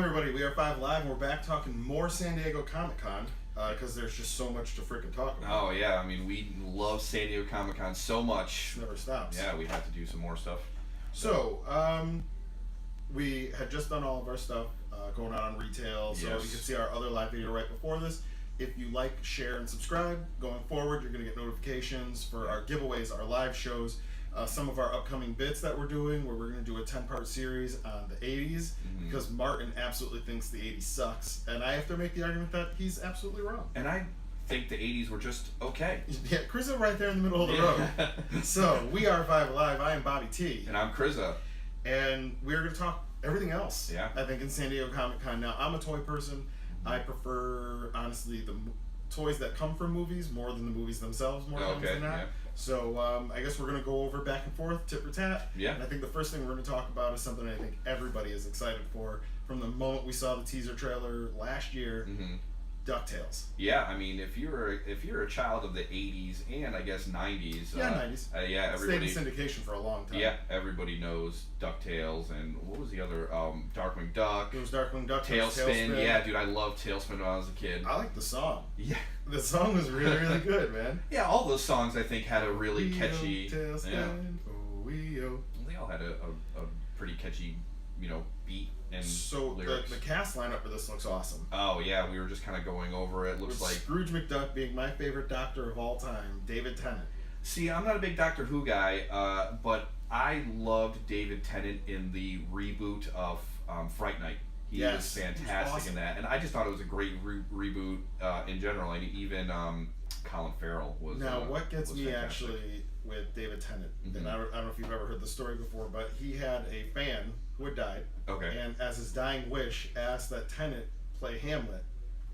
everybody, we are 5 Live, and we're back talking more San Diego Comic-Con, because there's just so much to freaking talk about. Oh yeah, I mean, we love San Diego Comic-Con so much. It never stops. Yeah, we have to do some more stuff. So, we had just done all of our stuff going out on retail, so Yes. you can see our other live video right before this. If you like, share, and subscribe, going forward, you're going to get notifications for our giveaways, our live shows, some of our upcoming bits that we're doing, where we're going to do a 10-part series on the 80s, because Martin absolutely thinks the 80s sucks, and I have to make the argument that he's absolutely wrong. And I think the 80s were just okay. Yeah, Crza right there in the middle of the road. So, we are 5 Live. I am Bobby T. And I'm Crza. And we're going to talk everything else, Yeah. I think, in San Diego Comic-Con. Now, I'm a toy person. I prefer, honestly, the toys that come from movies more than the movies themselves more times than not. Yeah. So I guess we're going to go over back and forth, tit for tat. Yeah. And I think the first thing we're going to talk about is something I think everybody is excited for from the moment we saw the teaser trailer last year, DuckTales. Yeah, I mean, if you're a child of the 80s and I guess 90s. Yeah, 90s. Yeah, everybody. Stayed in syndication for a long time. Yeah, everybody knows DuckTales, and what was the other? Darkwing Duck. It was Darkwing Duck. Tailspin. Yeah, dude, I loved Tailspin when I was a kid. I like the song. Yeah. The song was really, really good, man. Yeah, all those songs I think had a really Wee-o, catchy. Tailspin, Yeah. oh, wee-o. They all had a pretty catchy, beat and So lyrics. the cast lineup for this looks awesome. Oh yeah, we were just kind of going over it. Looks With like Scrooge McDuck being my favorite Doctor of all time, David Tennant. See, I'm not a big Doctor Who guy, but I loved David Tennant in the reboot of Fright Night. He was fantastic awesome in that, and I just thought it was a great reboot in general. And even Colin Farrell was. Now, what gets was me fantastic. actually with David Tennant, and I don't know if you've ever heard the story before, but he had a fan who had died, Okay. and as his dying wish, asked that Tennant play Hamlet,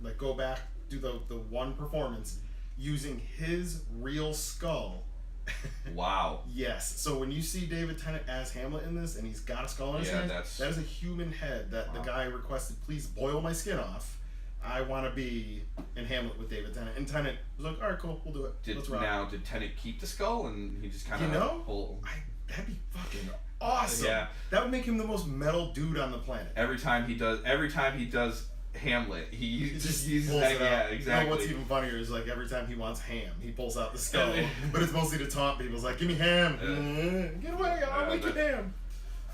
like go back, do the one performance using his real skull. Wow. Yes. So when you see David Tennant as Hamlet in this, and he's got a skull in his hand, that is a human head that the guy requested, please boil my skin off. I want to be in Hamlet with David Tennant. And Tennant was like, all right, cool, we'll do it. Let's rock. Did Tennant keep the skull, and he just kind of That'd be fucking awesome. Yeah. That would make him the most metal dude on the planet. Every time he does Hamlet, he just uses pulls that. it Yeah, out. exactly. You know, what's even funnier is like every time he wants ham, he pulls out the skull. But it's mostly to taunt people. It's like, give me ham. Get away, I'll make you ham.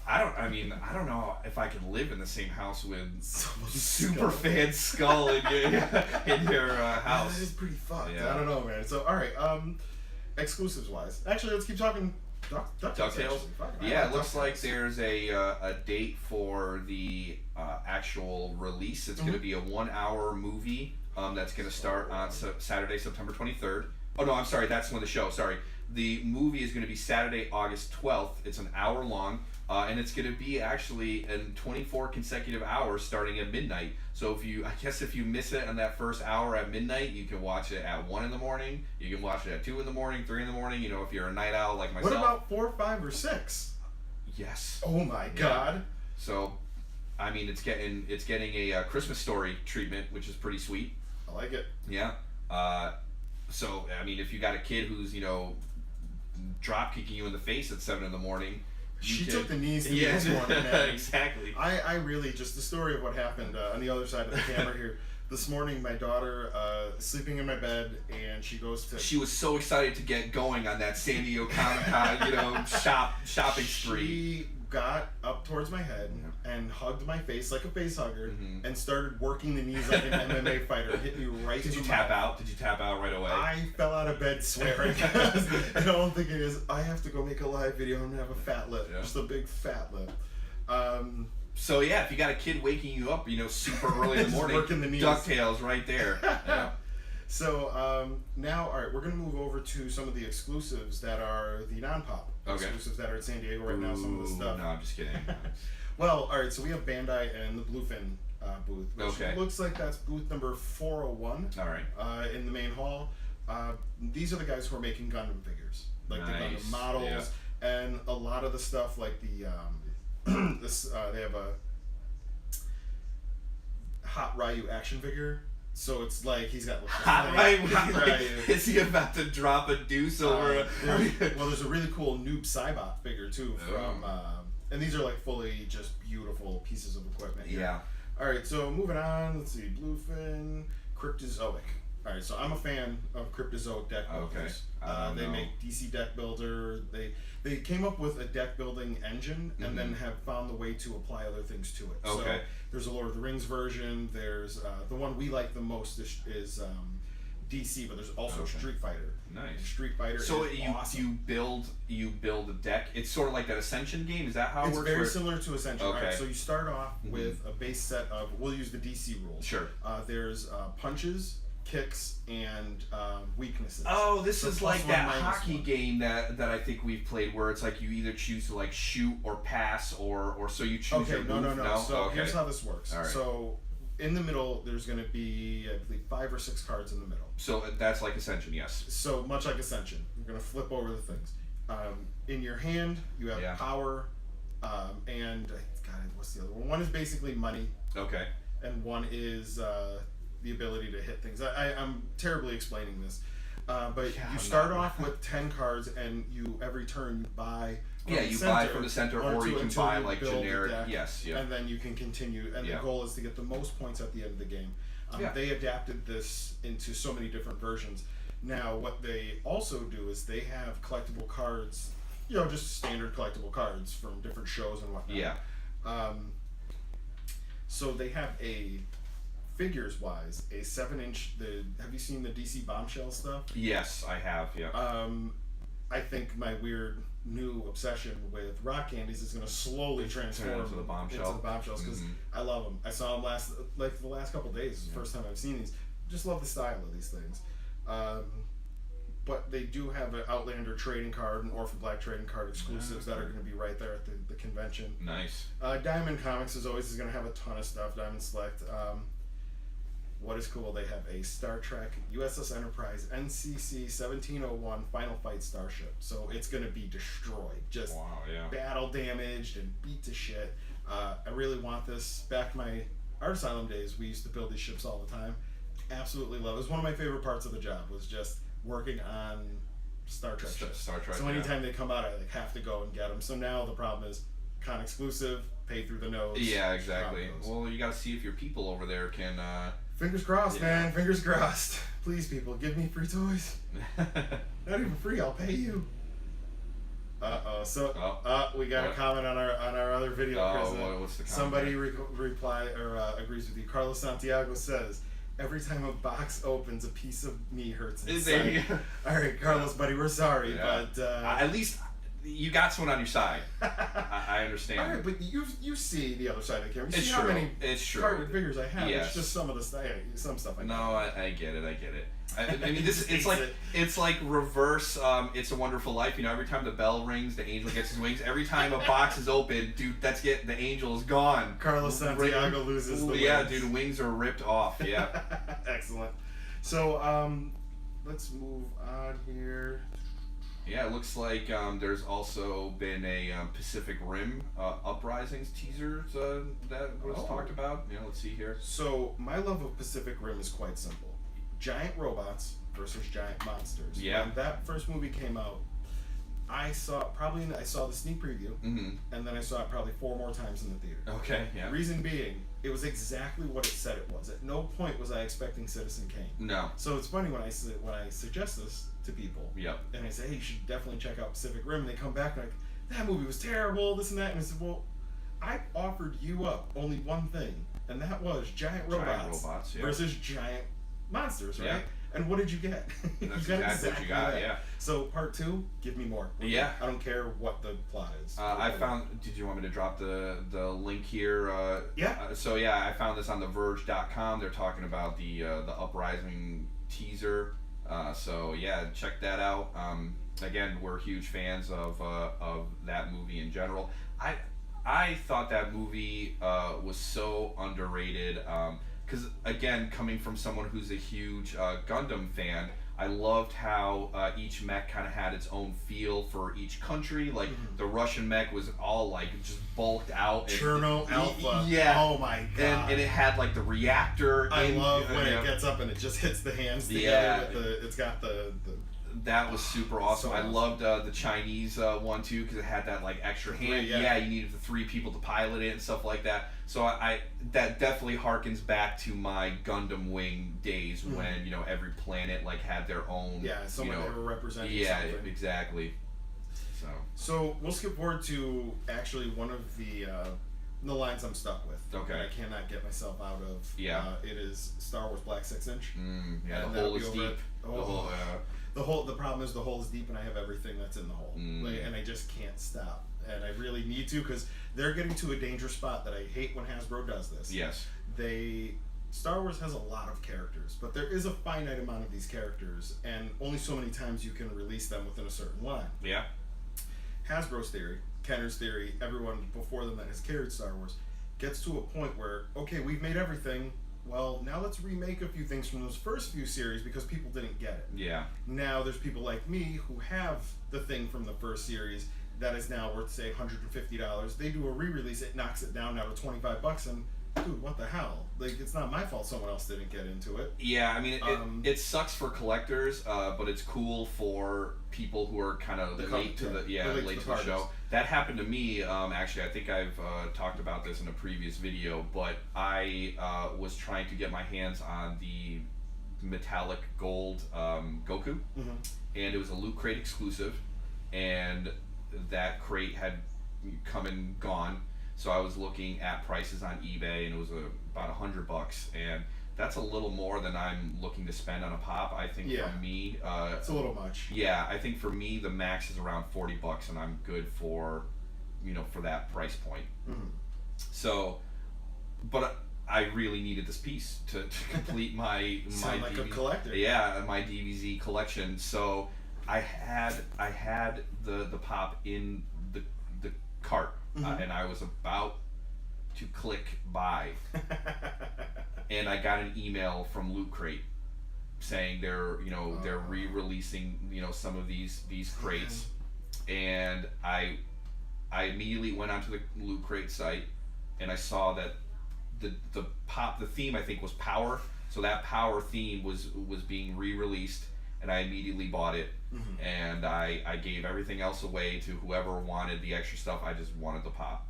I don't know if I can live in the same house with Someone's super fan skull in your house. That is pretty fucked. Yeah. I don't know, man. So, all right, exclusives wise, actually, let's keep talking. DuckTales. Yeah, it looks like there's a date for the actual release. It's going to be a 1-hour movie that's going to start on Saturday, September 23rd. Oh no, I'm sorry, that's when the show. Sorry, the movie is going to be Saturday, August 12th. It's an hour long. And it's going to be actually in 24 consecutive hours starting at midnight. So if you miss it on that first hour at midnight, you can watch it at 1 in the morning. You can watch it at 2 in the morning, 3 in the morning. If you're a night owl like myself. What about 4, 5, or 6? Yes. Oh my God. So, I mean, it's getting a Christmas Story treatment, which is pretty sweet. I like it. Yeah. So I mean, if you got a kid who's drop kicking you in the face at 7 in the morning. She took the knees to me this morning, man. Exactly. I really, just the story of what happened on the other side of the camera here. This morning, my daughter sleeping in my bed, and she goes to... She was so excited to get going on that San Diego Comic-Con, shopping spree. She got up towards my head and hugged my face like a face hugger and started working the knees like an MMA fighter. Hit me right Did in you the tap mouth. out? Did you tap out right away? I fell out of bed swearing. And all I'm thinking is, I have to go make a live video. I'm going to have a fat lip. Yeah. Just a big fat lip. So yeah, if you got a kid waking you up, super early in the morning, working the knees. DuckTales right there. Yeah. So now, all right, we're going to move over to some of the exclusives that are the non-pop exclusives that are in San Diego right now. Some of the stuff. No, I'm just kidding. Well, all right, so we have Bandai and the Bluefin booth, which Okay. looks like that's booth number 401. All right. In the main hall. These are the guys who are making Gundam figures, like the Nice. Gundam models, and a lot of the stuff like the they have a Hot Ryu action figure. So it's like he's got Hot Ryu. Is he about to drop a deuce over? Well, there's a really cool Noob Saibot figure too from, and these are like fully just beautiful pieces of equipment. Here. Yeah. All right, so moving on. Let's see, Bluefin, Cryptozoic. All right, so I'm a fan of Cryptozoic deck builders. Okay. They make DC Deck Builder. They came up with a deck building engine and then have found the way to apply other things to it. Okay. So there's a Lord of the Rings version. There's the one we like the most is DC, but there's also Street Fighter. Nice. Street Fighter. So is you build a deck. It's sort of like that Ascension game. Is that how it works? It's very similar to Ascension. Okay. Right? So you start off with a base set of. We'll use the DC rules. Sure. There's punches, kicks, and weaknesses. Oh, this So is plus like one, that minus hockey one. game that I think we've played, where it's like you either choose to like shoot or pass, or so you choose your Okay, move. no. So okay. here's how this works. All right. So in the middle, there's going to be, I believe, 5 or 6 cards in the middle. So that's like Ascension, yes. So much like Ascension, you're going to flip over the things. In your hand, you have power, and God, what's the other one? One is basically money. Okay. And one is the ability to hit things. I'm terribly explaining this, but you start off with 10 cards, and you every turn you buy. Buy from the center, or you can buy like generic. Yes, and then you can continue. And the goal is to get the most points at the end of the game. They adapted this into so many different versions. Now, what they also do is they have collectible cards. Just standard collectible cards from different shows and whatnot. Yeah. So they have figures wise, a 7-inch. Have you seen the DC Bombshell stuff? Yes, I have. Yeah. I think my weird new obsession with rock candies is going to slowly transform into the bombshells because I love them. I saw them the last couple days. It's the first time I've seen these. Just love the style of these things. But they do have an Outlander trading card, an Orphan Black trading card exclusives that are going to be right there at the convention. Nice. Diamond Comics is going to have a ton of stuff. Diamond Select. What is cool, they have a Star Trek USS Enterprise NCC 1701 Final Fight Starship. So it's going to be destroyed. Just battle damaged and beat to shit. I really want this. Back in my Art Asylum days, we used to build these ships all the time. Absolutely love it. It was one of my favorite parts of the job, was just working on Star Trek ships. Star Trek, so anytime they come out, I have to go and get them. So now the problem is con exclusive, pay through the nose. Yeah, exactly. Well, you got to see if your people over there can... Fingers crossed, man. Fingers crossed. Please, people, give me free toys. Not even free. I'll pay you. So we got a comment on our other video. What's the comment? Somebody reply or agrees with you. Carlos Santiago says, "Every time a box opens, a piece of me hurts inside." All right, Carlos, buddy, we're sorry, but at least you got someone on your side. I understand. All right, but you see the other side of the camera. You see it's how true. many it's true. cardboard figures I have. Yes. It's just some of the some stuff I know. No, I get it. I mean, it's like reverse. It's a Wonderful Life. Every time the bell rings, the angel gets his wings. Every time a box is open, dude, the angel is gone. Carlos Santiago loses the wings. Yeah, dude, wings are ripped off. Yeah. Excellent. So let's move on here. Yeah, it looks like there's also been a Pacific Rim Uprisings teaser that was talked about. Let's see here. So my love of Pacific Rim is quite simple. Giant robots versus giant monsters. Yeah. When that first movie came out, I saw the sneak preview, and then I saw it probably 4 more times in the theater. Okay, yeah. Reason being, it was exactly what it said it was. At no point was I expecting Citizen Kane. No. So it's funny when I suggest this to people, and I say, hey, you should definitely check out Pacific Rim, and they come back and like, that movie was terrible, this and that, and I said, well, I offered you up only one thing, and that was giant robots versus giant monsters, right? Yeah. And what did you get? That's you got exactly what you got, yeah. So part 2, give me more. Yeah. I don't care what the plot is. I found, did you want me to drop the link here? Yeah. So yeah, I found this on TheVerge.com. They're talking about the Uprising teaser. So yeah, check that out. Again, we're huge fans of that movie in general. I thought that movie was so underrated. Because again, coming from someone who's a huge Gundam fan, I loved how each mech kind of had its own feel for each country. Like the Russian mech was all like just bulked out. Cherno Alpha. Yeah. Oh my god. And it had like the reactor. I love when it gets up and it just hits the hands together. It's got the That was super awesome. So I awesome. loved the Chinese one too because it had that like extra hand. Yeah, you needed the 3 people to pilot it and stuff like that. So I that definitely harkens back to my Gundam Wing days when every planet like had their own. Yeah, someone they were representing. Yeah, something. exactly. So we'll skip forward to actually one of the lines I'm stuck with. Okay. That I cannot get myself out of. Yeah. It is Star Wars Black 6-inch. Yeah, and the hole is deep. The problem is the hole is deep, and I have everything that's in the hole, and I just can't stop. And I really need to because they're getting to a dangerous spot that I hate when Hasbro does this. Yes. Star Wars has a lot of characters, but there is a finite amount of these characters, and only so many times you can release them within a certain line. Yeah. Hasbro's theory, Kenner's theory, everyone before them that has carried Star Wars, gets to a point where, okay, we've made everything. Well, now let's remake a few things from those first few series because people didn't get it. Yeah. Now there's people like me who have the thing from the first series that is now worth, say, $150. They do a re-release, it knocks it down now to $25, and dude, what the hell? Like, it's not my fault someone else didn't get into it. Yeah, I mean, it sucks for collectors, but it's cool for people who are kind of late to the show. That happened to me, actually. I think I've talked about this in a previous video, but I was trying to get my hands on the metallic gold Goku, and it was a Loot Crate exclusive, and that crate had come and gone. So I was looking at prices on eBay, and it was about $100, and that's a little more than I'm looking to spend on a pop. I think for me, it's a little much. Yeah, I think for me the max is around $40, and I'm good for, for that price point. So, but I really needed this piece to complete my Sound like a collector. Yeah, my DBZ collection. So I had the pop in the cart. And I was about to click buy, and I got an email from Loot Crate saying they're re-releasing some of these crates, and I immediately went onto the Loot Crate site, and I saw that the theme I think was Power, so that Power theme was being re-released. And I immediately bought it, and I gave everything else away to whoever wanted the extra stuff. I just wanted the pop,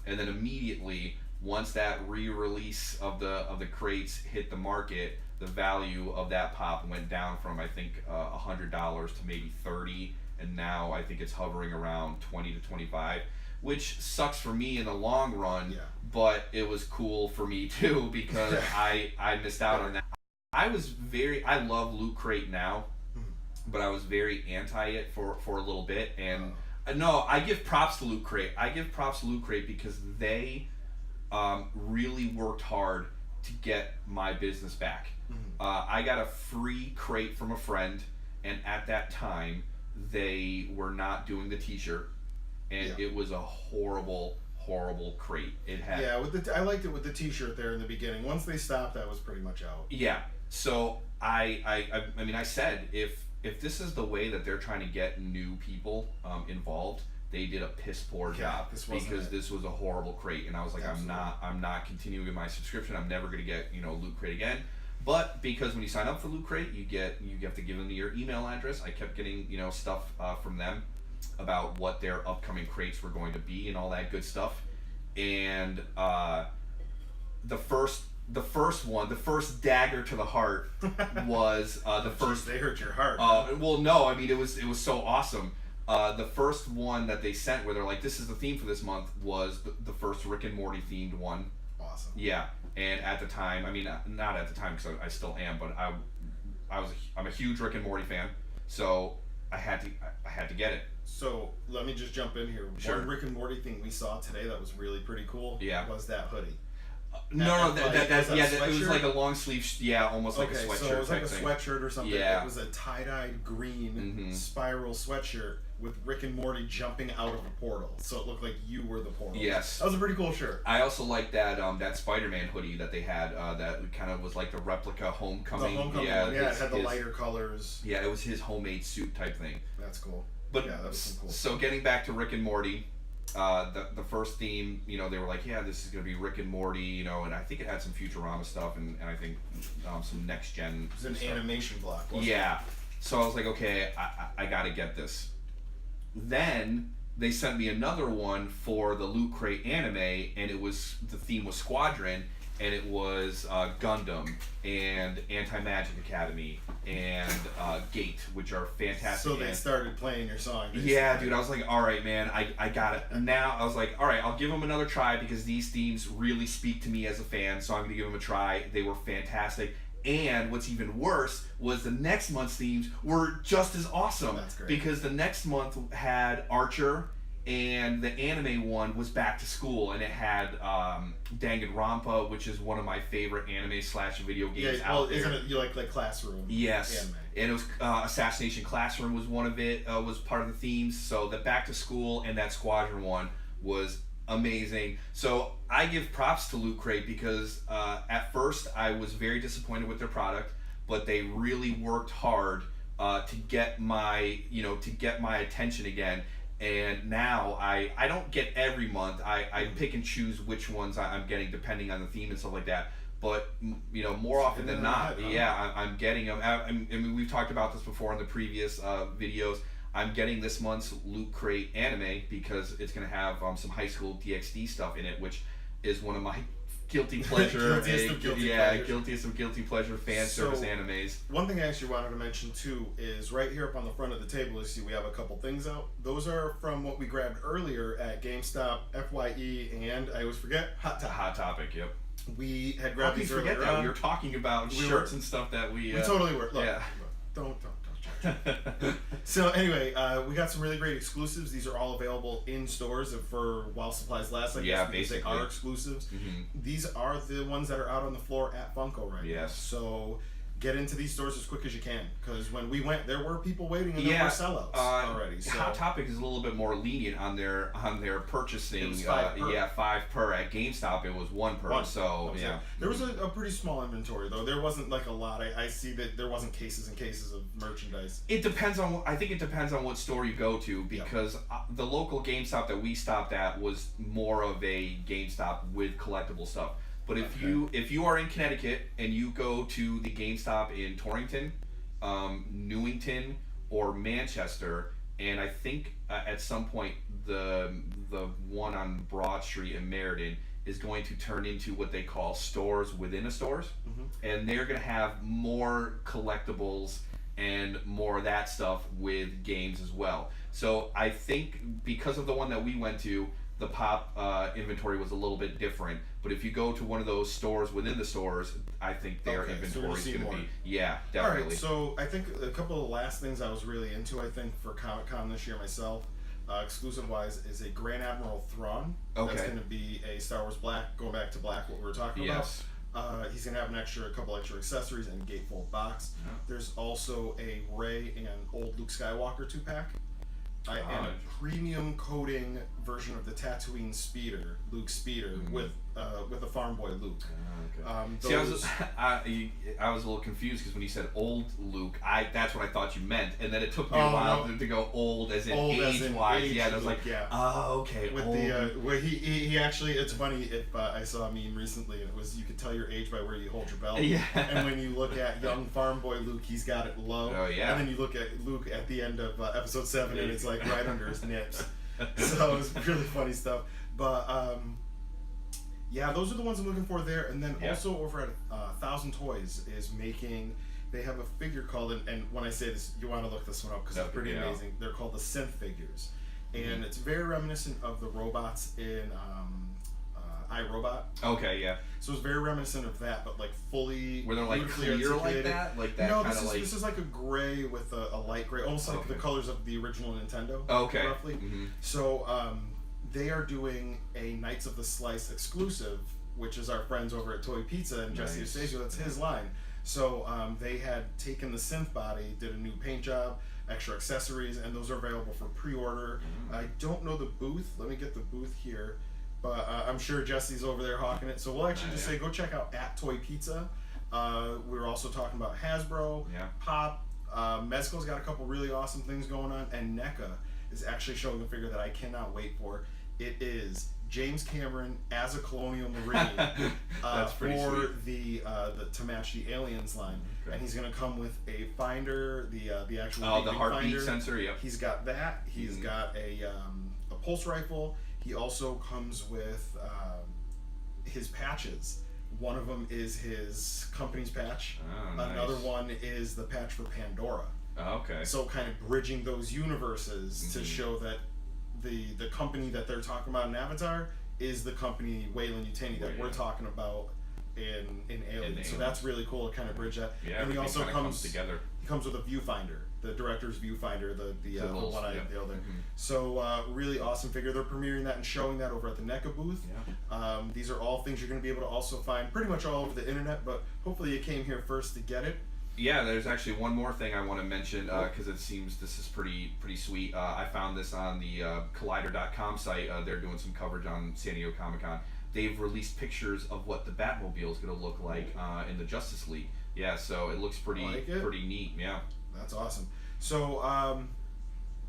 and then immediately once that re-release of the crates hit the market, the value of that pop went down from I think $100 to maybe $30, and now I think it's hovering around $20 to $25, which sucks for me in the long run. Yeah. But it was cool for me too because I missed out on that. I love Loot Crate now. But I was very anti it for a little bit, and no, I give props to Loot Crate. I give props to Loot Crate because they really worked hard to get my business back. I got a free crate from a friend, and at that time, they were not doing the T-shirt, and it was a horrible crate. It had I liked it with the T-shirt there in the beginning. Once they stopped, that was pretty much out. Yeah, so I mean, I said if this is the way that they're trying to get new people involved, they did a piss poor job because this was a horrible crate, and I was like, absolutely. I'm not continuing my subscription. I'm never going to get Loot Crate again. But because when you sign up for Loot Crate, you have to give them your email address. I kept getting stuff from them about what their upcoming crates were going to be and all that good stuff. And the first dagger to the heart was the first. They hurt your heart. Well, no, I mean it was so awesome. The first one that they sent, where they're like, "This is the theme for this month," was the first Rick and Morty themed one. Awesome. Yeah, and at the time, I mean, not at the time because I still am, but I'm a huge Rick and Morty fan, so I had to get it. So let me just jump in here. Sure. One Rick and Morty thing we saw today that was really pretty cool. Yeah. Was that hoodie? No, it was like a long sleeve, almost like a sweatshirt. So it was like a thing. Sweatshirt or something. Yeah. It was a tie-dyed green spiral sweatshirt with Rick and Morty jumping out of a portal, so it looked like you were the portal. Yes, that was a pretty cool shirt. I also like that Spider-Man hoodie that they had. That kind of was like the replica Homecoming. The Homecoming one. Yeah, it had the lighter colors. Yeah, it was his homemade suit type thing. That's cool. But yeah, that was some cool. So getting back to Rick and Morty. The first theme, they were like, yeah, this is going to be Rick and Morty, and I think it had some Futurama stuff and I think some next gen. It was an stuff. animation block, wasn't it? So I was like, okay, I gotta get this. Then they sent me another one for the Loot Crate anime, and the theme was Squadron, and it was Gundam and Anti-Magic Academy and Gate, which are fantastic. So they started playing your song. Basically. Yeah, dude, I was like, all right, man, I got it. And now I was like, all right, I'll give them another try because these themes really speak to me as a fan, so I'm going to give them a try. They were fantastic. And what's even worse was the next month's themes were just as awesome. That's great. Because the next month had Archer, and the anime one was Back to School, and it had Danganronpa, which is one of my favorite anime/video games out there. Isn't it you like Classroom? Yes. Anime. And it was Assassination Classroom was one of it, was part of the themes. So the Back to School and that Squadron one was amazing. So I give props to Loot Crate because at first I was very disappointed with their product, but they really worked hard to get my attention again. And now I don't get every month. I pick and choose which ones I'm getting depending on the theme and stuff like that. But more often than not, I'm getting them. I mean, we've talked about this before in the previous videos. I'm getting this month's Loot Crate anime because it's going to have some high school DxD stuff in it, which is one of my guilty pleasure. Guiltiest of guilty pleasure fan service animes. One thing I actually wanted to mention too is right here up on the front of the table. You see we have a couple things out. Those are from what we grabbed earlier at GameStop, FYE, and I always forget Hot Topic. Hot Topic, yep. We had grabbed these earlier. That we were talking about shirts and stuff that we totally were. Look, don't. So anyway, we got some really great exclusives. These are all available in stores for while supplies last. I guess, basically. They are exclusives. Mm-hmm. These are the ones that are out on the floor at Funko right now. So get into these stores as quick as you can, because when we went, there were people waiting and there were sellouts already. So. Hot Topic is a little bit more lenient on their purchasing. It was 5 per. 5 per. At GameStop, it was 1 per. So yeah, there was a pretty small inventory though. There wasn't like a lot. I see that there wasn't cases and cases of merchandise. It depends on. I think it depends on what store you go to, because the local GameStop that we stopped at was more of a GameStop with collectible stuff. But if you are in Connecticut and you go to the GameStop in Torrington, Newington, or Manchester, and I think at some point the one on Broad Street in Meriden is going to turn into what they call stores within a stores, and they're going to have more collectibles and more of that stuff with games as well. So I think because of the one that we went to, the pop inventory was a little bit different, but if you go to one of those stores within the stores, I think their inventory is going to be definitely. All right, so I think a couple of the last things I was really into, I think for Comic-Con this year myself, exclusive wise, is a Grand Admiral Thrawn. That's going to be a Star Wars Black, going back to Black, what we were talking about. He's going to have a couple extra accessories and a gatefold box. There's also a Rey and old Luke Skywalker 2-pack. And a premium coating version of the Tatooine Speeder, Luke Speeder, with a farm boy Luke. See, I was a little confused because when you said old Luke, that's what I thought you meant, and then it took me a while to go old as in age-wise. Yeah, and I was like, oh, okay. With old. Where he actually, it's funny if I saw a meme recently, and it was you could tell your age by where you hold your belt. Yeah. And when you look at young farm boy Luke, he's got it low. Oh yeah. And then you look at Luke at the end of episode 7, and it's like right under his nips. So it was really funny stuff. But those are the ones I'm looking for there. And then also over at 1,000 Toys is making. They have a figure called, and when I say this, you want to look this one up because it's pretty amazing. They're called the Synth figures, and it's very reminiscent of the robots in iRobot. Okay, yeah. So it's very reminiscent of that, but like fully. Were they like clear like that? Like that? No, this is like a gray with a light gray, almost like the colors of the original Nintendo. Okay. Roughly. Mm-hmm. So they are doing a Knights of the Slice exclusive, which is our friends over at Toy Pizza and Jesse Eustasio. That's his line. So they had taken the synth body, did a new paint job, extra accessories, and those are available for pre-order. I don't know the booth. Let me get the booth here. But I'm sure Jesse's over there hawking it. So we'll actually just say go check out at Toy Pizza. We were also talking about Hasbro, Pop. Mezco's got a couple really awesome things going on. And NECA is actually showing a figure that I cannot wait for. It is James Cameron as a colonial marine That's pretty for sweet. the to match the Aliens line, Okay. and he's gonna come with a finder, the actual The beeping heartbeat finder. sensor. Yep. He's got that. He's Mhm. got a pulse rifle. He also comes with his patches. One of them is his company's patch. Oh, nice. Another one is the patch for Pandora. Oh, okay. So kind of bridging those universes to Mhm. show that the company that they're talking about in Avatar is the company Weyland-Yutani that we're talking about in Aliens. So that's really cool to kind of bridge that. Yeah, and he everything also kinda comes together. He comes with a viewfinder, the director's viewfinder, the little- one I yep. the other. Mhm. So really awesome figure. They're premiering that and showing that over at the NECA booth. Yeah. These are all things you're going to be able to also find pretty much all over the internet, but hopefully you came here first to get it. Yeah, there's actually one more thing I want to mention because it seems this is pretty sweet. I found this on the Collider.com site. They're doing some coverage on San Diego Comic-Con. They've released pictures of what the Batmobile is going to look like in the Justice League. Yeah, so it looks pretty neat. Yeah. That's awesome. So,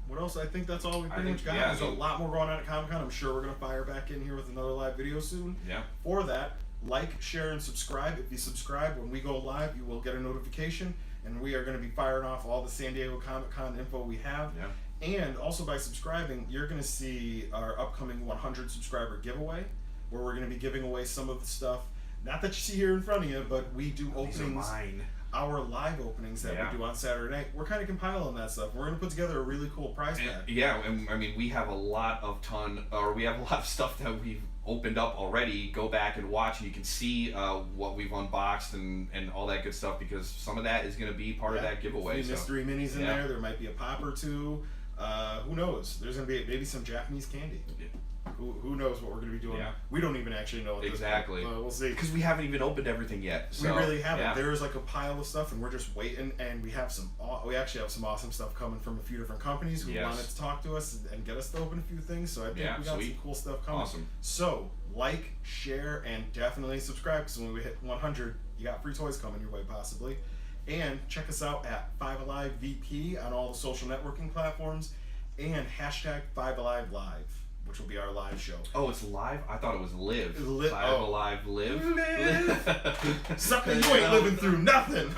what else? I think that's all we pretty much got. yeah, There's a lot more going on at Comic-Con. I'm sure we're going to fire back in here with another live video soon. Yeah. For that, like, share, and subscribe. If you subscribe, when we go live, you will get a notification, and we are going to be firing off all the San Diego Comic-Con info we have. Yeah. And also by subscribing, you're going to see our upcoming 100 subscriber giveaway, where we're going to be giving away some of the stuff. Not that you see here in front of you, but we do These are openings. mine. Our live openings that we do on Saturday night, we're kind of compiling that stuff. We're going to put together a really cool prize pack. Yeah, and I mean we have a lot of stuff that we've opened up already. Go back and watch, and you can see what we've unboxed and all that good stuff, because some of that is going to be part of that giveaway. So mystery minis in there. There might be a pop or two. Who knows? There's going to be maybe some Japanese candy. Who knows what we're going to be doing? Yeah. We don't even actually know. Exactly. We'll see. Because we haven't even opened everything yet. So, we really haven't. Yeah. There's like a pile of stuff, and we're just waiting. And we actually have some awesome stuff coming from a few different companies who wanted to talk to us and get us to open a few things. So I think we got some cool stuff coming. Awesome. So like, share, and definitely subscribe, because when we hit 100, you got free toys coming your way possibly. And check us out at 5AliveVP on all the social networking platforms, and hashtag 5AliveLive, which will be our live show. Oh, it's live? I thought it was live. Oh. Alive live. Live. Sucker, you ain't living through nothing.